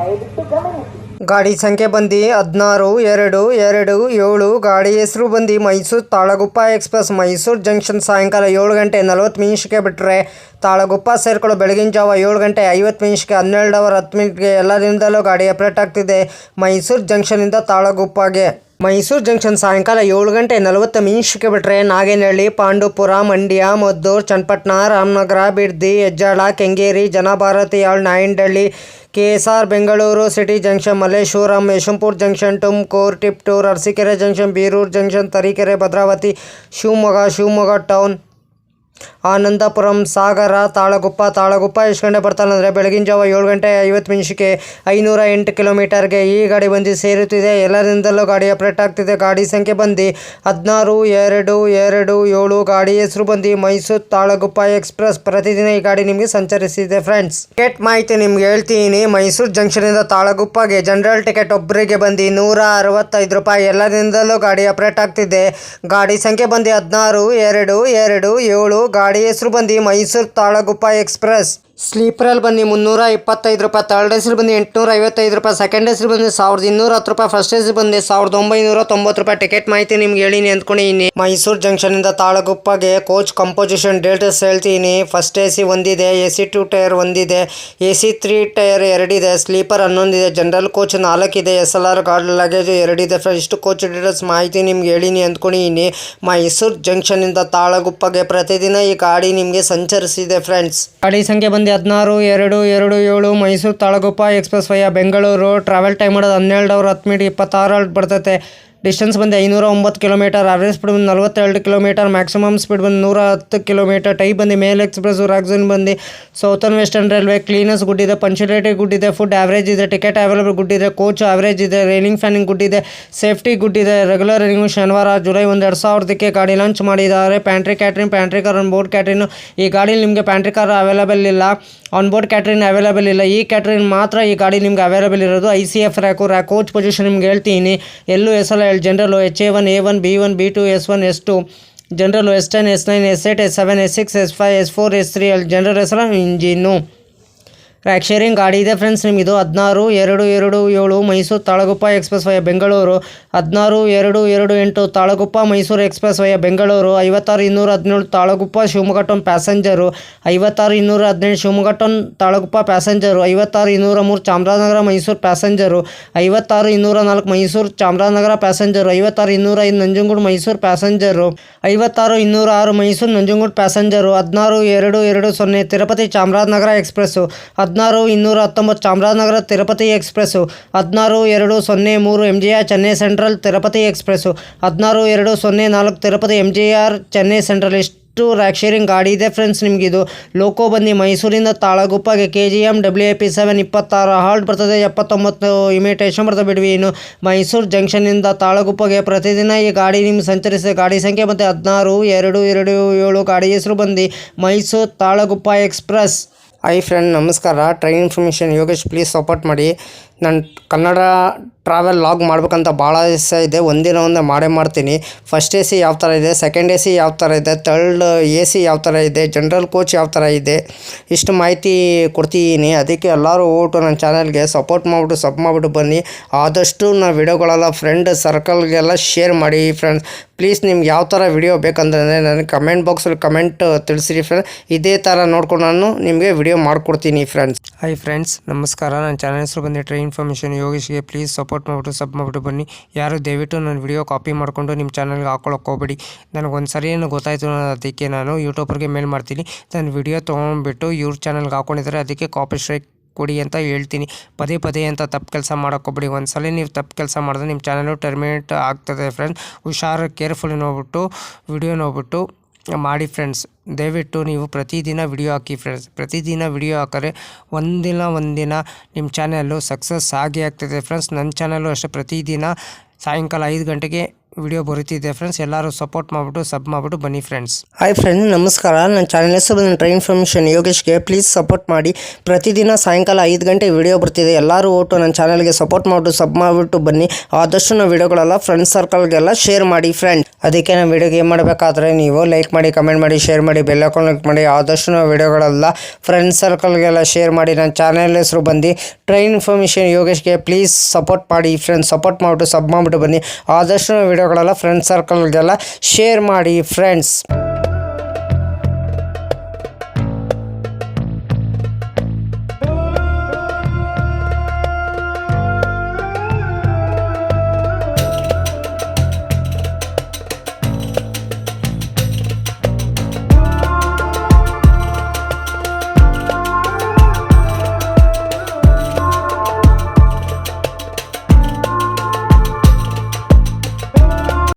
ದಯವಿಟ್ಟು ಗಮನಿಸಿ. ಗಾಡಿ ಸಂಖ್ಯೆ ಬಂದು 16-2-2-7. ಗಾಡಿ ಹೆಸರು ಬಂದು ಮೈಸೂರು ತಾಳಗುಪ್ಪ ಎಕ್ಸ್ಪ್ರೆಸ್. ಮೈಸೂರು ಜಂಕ್ಷನ್ ಸಾಯಂಕಾಲ 7:40 ಬಿಟ್ಟರೆ ತಾಳಗುಪ್ಪ ಸೇರ್ಕೊಳ್ಳೋ ಬೆಳಗಿನ ಜಾವ 7:50 12:10 ಎಲ್ಲರಿಂದಲೂ ಗಾಡಿ ಅಪ್ಡೇಟ್ ಆಗ್ತಿದೆ ಮೈಸೂರು ಜಂಕ್ಷನಿಂದ ತಾಳಗುಪ್ಪಗೆ. ಮೈಸೂರು ಜಂಕ್ಷನ್ ಸಾಯಂಕಾಲ 7:40 ಬಿಟ್ಟರೆ Nagenahalli, Pandupura, Mandya, Maddur, Channapatna, Ramanagara, ಬಿಡ್ದಿ, ಹೆಜ್ಜಾಳ, Kengeri, Jnanabharathi halt, Nayandahalli, KSR, Bengaluru city junction, Malleshwaram, Yeshwantpur junction, Tumakuru, Tiptur, Arsikere junction, Birur junction, Tarikere, Bhadravati, Shivamogga town, Anandapuram, Sagara, Talaguppa ಎಷ್ಟು ಗಂಟೆ ಬರ್ತಾನೆ ಅಂದರೆ ಬೆಳಗಿನ ಜಾವ 7:50 508 ಕಿಲೋಮೀಟರ್ಗೆ ಈ ಗಾಡಿ ಬಂದು ಸೇರುತ್ತಿದೆ. ಎಲ್ಲರಿಂದಲೂ ಗಾಡಿ ಅಪ್ಡೇಟ್ ಆಗ್ತಿದೆ. ಗಾಡಿ ಸಂಖ್ಯೆ ಬಂದು 16-2-2-7. ಗಾಡಿ ಹೆಸರು ಬಂದು ಮೈಸೂರು ತಾಳಗುಪ್ಪ ಎಕ್ಸ್ಪ್ರೆಸ್. ಪ್ರತಿದಿನ ಈ ಗಾಡಿ ನಿಮಗೆ ಸಂಚರಿಸಿದೆ ಫ್ರೆಂಡ್ಸ್. ಟಿಕೆಟ್ ಮಾಹಿತಿ ನಿಮ್ಗೆ ಹೇಳ್ತೀನಿ. ಮೈಸೂರು ಜಂಕ್ಷನಿಂದ ತಾಳಗುಪ್ಪಗೆ ಜನರಲ್ ಟಿಕೆಟ್ ಒಬ್ಬರಿಗೆ ಬಂದು 165 ರೂಪಾಯಿ. ಎಲ್ಲರಿಂದಲೂ ಗಾಡಿ ಅಪ್ಡೇಟ್ ಆಗ್ತಿದೆ. ಗಾಡಿ ಸಂಖ್ಯೆ ಬಂದು 16-2-2-7. ಗಾಡಿ ಹೆಸರು ಬಂದು ಮೈಸೂರು ತಾಳಗುಪ್ಪ ಎಕ್ಸ್ಪ್ರೆಸ್. ಸ್ಲೀಪರಲ್ಲಿ ಬಂದು 325 ರೂಪಾಯಿ. ಥರ್ಡ್ ಹೆಸರು ಬಂದು 855 ರೂಪಾಯಿ. ಸೆಕೆಂಡ್ ಹೆಸರು ಬಂದು 1210 ರೂಪಾಯಿ. ಫಸ್ಟ್ ಹೆಸರು ಬಂದು 1990 ರೂಪಾಯಿ. ಟಿಕೆಟ್ ಮಾಹಿತಿ ನಿಮ್ಗೆ ಹೇಳಿನಿ ಅಂದ್ಕೊಂಡಿನಿ. ಮೈಸೂರು ಜಂಕ್ಷನಿಂದ ತಾಳಗುಪ್ಪಗೆ ಕೋಚ್ ಕಂಪೋಸಿಷನ್ ಡೀಟೇಲ್ಸ್ ಹೇಳ್ತೀನಿ. ಫಸ್ಟ್ AC ಒಂದಿದೆ, AC 2 ಟೈರ್ ಒಂದಿದೆ, AC 3 ಟೈರ್ 2 ಇದೆ, ಸ್ಲೀಪರ್ 11 ಇದೆ, ಜನರಲ್ ಕೋಚ್ 4 ಇದೆ, SLR ಗಾರ್ಡ್ ಲಗೇಜ್ 2 ಇದೆ. ಇಷ್ಟು ಕೋಚ್ ಡೀಟೇಲ್ಸ್ ಮಾಹಿತಿ ನಿಮ್ಗೆ ಹೇಳಿನಿ ಅಂದ್ಕೊಂಡಿನಿ. ಮೈಸೂರು ಜಂಕ್ಷನಿಂದ ತಾಳಗುಪ್ಪಗೆ ಪ್ರತಿದಿನ ಈ ಗಾಡಿ ನಿಮಗೆ ಸಂಚರಿಸಿದೆ ಫ್ರೆಂಡ್ಸ್. ಗಾಡಿ ಸಂಖ್ಯೆ ಬಂದು 16-2-2-7. Mysuru Talaguppa express via Bengaluru. Travel time ಮಾಡೋದು 12:10 26 ಬರ್ತೈತೆ. ಡಿಸ್ಟೆನ್ಸ್ ಬಂದು 509 ಕಿಲೋಮೀಟರ್. ಆವ್ರೇಜ್ ಸ್ಪೀಡ್ ಬಂದು 42 ಕಿಲೋಮೀಟರ್. ಮ್ಯಾಕ್ಸಿಮಮ್ ಸ್ಪೀಡ್ ಬಂದು 110 ಕಿಲೋಮೀಟರ್. ಟೈಪ್ ಬಂದು ಮೇಲ್ ಎಕ್ಸ್ಪ್ರೆಸ್. ರಾಕ್ಸಿನ್ ಬಂದು southern western railway. Cleanness good ಇದೆ, ಪಂಕ್ಚುಯಾಲಿಟಿ ಗುಡ್ ಇದೆ, ಫುಡ್ ಆವ್ರೇಜ್ ಇದೆ, ಟಿಕೆಟ್ ಅವೈಲೇಬಲ್ ಗುಡ್ ಇದೆ, ಕೋಚ್ ಆವ್ರೇಜ್ ಇದೆ, ರೈಲಿಂಗ್ ಫ್ಯಾನಿಂಗ್ ಗುಡ್ ಇದೆ, ಸೇಫ್ಟಿ ಗುಡ್ ಇದೆ. ರೆಗ್ಯುಲರ್ ರನ್ನಿಂಗ್ ಶನಿವಾರ ಜುಲೈ 2000 ಗಾಡಿ ಲಾಂಚ್ ಮಾಡಿದ್ದಾರೆ. Pantry car on board catering. ಈ ಗಾಡಿ ನಿಮಗೆ ಪ್ಯಾಂಟ್ರಿ ಕಾರ್ ಅವೈಲೇಬಲ್ ಇಲ್ಲ, ಆನ್ ಬೋರ್ಡ್ ಕ್ಯಾಟ್ರಿನ್ ಅವೈಲೇಬಲ್ ಇಲ್ಲ. ಈ ಕ್ಯಾಟ್ರಿನ್ ಮಾತ್ರ ಈ ಗಾಡಿ ನಿಮ್ಗೆ ಅವೈಲೇಬಲ್ ಇರೋದು. ICF rack. ಕೋಚ್ ಪೊಸಿಷನ್ ನಿಮ್ಗೆ ಹೇಳ್ತೀನಿ. SL general HA1 A1 B1 B2 S1 S2 general S10 S9 S8 S7 S6 S5 S4 S3 general engine. Rake sharing ಗಾಡಿ ಇದೆ ಫ್ರೆಂಡ್ಸ್. ನಿಮಗಿದು 16-2-2-7 Mysuru Talaguppa express via Bengaluru. 16-2-2-8 Talaguppa Mysuru express via Bengaluru. 56-217 Talaguppa Shivamogga town passenger. 56-217 Shivamogga town Talaguppa passenger. 56-203 Chamarajanagar Mysuru passenger. 56-204 Mysuru Chamarajanagar passenger. 56-205 Nanjangud Mysuru passenger. 56-206 Mysuru Nanjangud passenger. 16-220 Tirupati Chamarajanagar express. 16-219 Chamarajanagar Tirupati express. 16-203 MGR Chennai central Tirupati express. 16-204 Tirupati MGR Chennai central. ಇಷ್ಟು rack sharing ಗಾಡಿ ಇದೆ friends. ನಿಮಗಿದು ಲೋಕೋ ಬಂದು ಮೈಸೂರಿಂದ ತಾಳಗುಪ್ಪಗೆ KGM WAP7 26 halt ಬರ್ತದೆ, 79 imitation ಬರ್ತದೆ ಬಿಡ್ವಿ. ಇನ್ನು ಮೈಸೂರು ಜಂಕ್ಷನ್ನಿಂದ ತಾಳಗುಪ್ಪಗೆ ಪ್ರತಿದಿನ ಈ ಗಾಡಿ ನಿಮ್ಗೆ ಸಂಚರಿಸಿದೆ. ಗಾಡಿ ಸಂಖ್ಯೆ ಮತ್ತು 16-2-2-7. ಗಾಡಿ ಹೆಸರು ಬಂದು Mysuru Talaguppa express. Hi friend, ನಮಸ್ಕಾರ. Train information Yogesh. Please support ಮಾಡಿ. ನಾನು ಕನ್ನಡ ಟ್ರಾವೆಲ್ ಲಾಗ್ ಮಾಡ್ಬೇಕಂತ ಭಾಳ ದಿವಸ ಇದೆ. ಒಂದೇ ಮಾಡೇ ಮಾಡ್ತೀನಿ. ಫಸ್ಟ್ AC ಯಾವ ಥರ ಇದೆ, ಸೆಕೆಂಡ್ AC ಯಾವ ಥರ ಇದೆ, ಥರ್ಡ್ AC ಯಾವ ಥರ ಇದೆ, ಜನರಲ್ ಕೋಚ್ ಯಾವ ಥರ ಇದೆ, ಇಷ್ಟು ಮಾಹಿತಿ ಕೊಡ್ತಿದ್ದೀನಿ. ಅದಕ್ಕೆ ಎಲ್ಲರೂ ನನ್ನ ಚಾನಲ್ಗೆ ಸಪೋರ್ಟ್ ಮಾಡಿಬಿಟ್ಟು ಬನ್ನಿ. ಆದಷ್ಟು ನಾನು ವಿಡಿಯೋಗಳೆಲ್ಲ ಫ್ರೆಂಡ್ ಸರ್ಕಲ್ಗೆಲ್ಲ ಶೇರ್ ಮಾಡಿ ಫ್ರೆಂಡ್ಸ್. ಪ್ಲೀಸ್ ನಿಮ್ಗೆ ಯಾವ ಥರ ವಿಡಿಯೋ ಬೇಕಂದ್ರೆ ನನಗೆ ಕಮೆಂಟ್ ಬಾಕ್ಸಲ್ಲಿ ಕಮೆಂಟ್ ತಿಳಿಸಿರಿ ಫ್ರೆಂಡ್ಸ್. ಇದೇ ಥರ ನೋಡ್ಕೊಂಡು ನಾನು ನಿಮಗೆ ವಿಡಿಯೋ ಮಾಡಿಕೊಡ್ತೀನಿ ಫ್ರೆಂಡ್ಸ್. ಹಾಯ್ ಫ್ರೆಂಡ್ಸ್, ನಮಸ್ಕಾರ. ನನ್ನ ಚಾನಲ್ ಹೆಸರು ಬಂದು ಟ್ರೈನ್ ಇನ್ಫಾರ್ಮೇಷನ್ ಯೋಗೇಶ್ಗೆ. ಪ್ಲೀಸ್ ಸಪೋರ್ಟ್ ಮಾಡಿಬಿಟ್ಟು ಬನ್ನಿ. ಯಾರು ದಯವಿಟ್ಟು ನನ್ನ ವಿಡಿಯೋ ಕಾಪಿ ಮಾಡಿಕೊಂಡು ನಿಮ್ಮ ಚಾನಲ್ಗೆ ಹಾಕೊಳ್ಳೋಕೆ ಹೋಗ್ಬೇಡಿ. ನನಗೊಂದು ಸರಿ ಏನು ಗೊತ್ತಾಯಿತು, ಅದಕ್ಕೆ ನಾನು ಯೂಟ್ಯೂಬರ್ಗೆ ಮೇಲ್ ಮಾಡ್ತೀನಿ. ನನ್ನ ವಿಡಿಯೋ ತೊಗೊಂಡ್ಬಿಟ್ಟು ಇವ್ರ ಚಾನಲ್ಗೆ ಹಾಕ್ಕೊಂಡಿದ್ದಾರೆ, ಅದಕ್ಕೆ ಕಾಪಿ ಸ್ಟ್ರೈಕ್ ಕೊಡಿ ಅಂತ ಹೇಳ್ತೀನಿ. ಪದೇ ಅಂತ ತಪ್ಪು ಕೆಲಸ ಮಾಡೋಕ್ಕೋಗ್ಬೇಡಿ. ಒಂದು ಸಲ ನೀವು ತಪ್ಪು ಕೆಲಸ ಮಾಡಿದ್ರೆ ನಿಮ್ಮ ಚಾನಲು ಟರ್ಮಿನೇಟ್ ಆಗ್ತದೆ ಫ್ರೆಂಡ್ಸ್. ಹುಷಾರು, ಕೇರ್ಫುಲಿ ನೋಡ್ಬಿಟ್ಟು ವಿಡಿಯೋ ನೋಡ್ಬಿಟ್ಟು ಮಾಡಿ ಫ್ರೆಂಡ್ಸ್. ದಯವಿಟ್ಟು ನೀವು ಪ್ರತಿದಿನ ವಿಡಿಯೋ ಹಾಕಿ ಫ್ರೆಂಡ್ಸ್. ಪ್ರತಿದಿನ ವಿಡಿಯೋ ಹಾಕಿದ್ರೆ ಒಂದಿನ ನಿಮ್ಮ ಚಾನಲ್ಲು ಸಕ್ಸಸ್ ಆಗೇ ಆಗ್ತದೆ ಫ್ರೆಂಡ್ಸ್. ನನ್ನ ಚಾನಲ್ಲು ಅಷ್ಟೇ ಪ್ರತಿದಿನ ಸಾಯಂಕಾಲ 5 ಗಂಟೆಗೆ ವಿಡಿಯೋ ಬರುತ್ತಿದೆ ಫ್ರೆಂಡ್ಸ್. ಎಲ್ಲರೂ ಸಪೋರ್ಟ್ ಮಾಡಿಬಿಟ್ಟು ಸಬ್ ಮಾಡಿಬಿಟ್ಟು ಬನ್ನಿ ಫ್ರೆಂಡ್ಸ್. ಹಾಯ್ ಫ್ರೆಂಡ್ಸ್, ನಮಸ್ಕಾರ. ನನ್ನ ಚಾನಲ್ ಹೆಸರು ಬಂದು ಟ್ರೈನ್ ಇನ್ಫಾರ್ಮೇಷನ್ ಯೋಗೇಶ್ಗೆ. ಪ್ಲೀಸ್ ಸಪೋರ್ಟ್ ಮಾಡಿ. ಪ್ರತಿದಿನ ಸಾಯಂಕಾಲ 5 ಗಂಟೆ ವಿಡಿಯೋ ಬರ್ತಿದೆ. ಎಲ್ಲರೂ ಒಟ್ಟು ನನ್ನ ಚಾನಲ್ಗೆ ಸಪೋರ್ಟ್ ಮಾಡಿಬಿಟ್ಟು ಸಬ್ ಮಾಡಿಬಿಟ್ಟು ಬನ್ನಿ. ಆದಷ್ಟು ನಾವು ವಿಡಿಯೋಗಳೆಲ್ಲ ಫ್ರೆಂಡ್ಸ್ ಸರ್ಕಲ್ಗೆಲ್ಲ ಶೇರ್ ಮಾಡಿ ಫ್ರೆಂಡ್ಸ್. ಅದಕ್ಕೆ ನಾವು ವಿಡಿಯೋಗೆ ಏನು ಮಾಡಬೇಕಾದ್ರೆ ನೀವು ಲೈಕ್ ಮಾಡಿ, ಕಮೆಂಟ್ ಮಾಡಿ, ಶೇರ್ ಮಾಡಿ, ಬೆಲ್ ಐಕಾನ್ ಕ್ಲಿಕ್ ಮಾಡಿ. ಆದಷ್ಟು ನಾವು ವಿಡಿಯೋಗಳೆಲ್ಲ ಫ್ರೆಂಡ್ಸ್ ಸರ್ಕಲ್ಗೆಲ್ಲ ಶೇರ್ ಮಾಡಿ. ನನ್ನ ಚಾನಲ್ ಹೆಸರು ಬಂದು ಟ್ರೈನ್ ಇನ್ಫಾರ್ಮೇಷನ್ ಯೋಗೇಶ್ಗೆ. ಪ್ಲೀಸ್ ಸಪೋರ್ಟ್ ಮಾಡಿ ಫ್ರೆಂಡ್ಸ್. ಸಪೋರ್ಟ್ ಮಾಡಿಬಿಟ್ಟು ಸಬ್ ಮಾಡಿಬಿಟ್ಟು ಬನ್ನಿ. ಆದಷ್ಟು ವಿಡಿಯೋಗಳೆಲ್ಲ ಫ್ರೆಂಡ್ಸ್ ಸರ್ಕಲ್ಗೆಲ್ಲ ಶೇರ್ ಮಾಡಿ ಫ್ರೆಂಡ್ಸ್.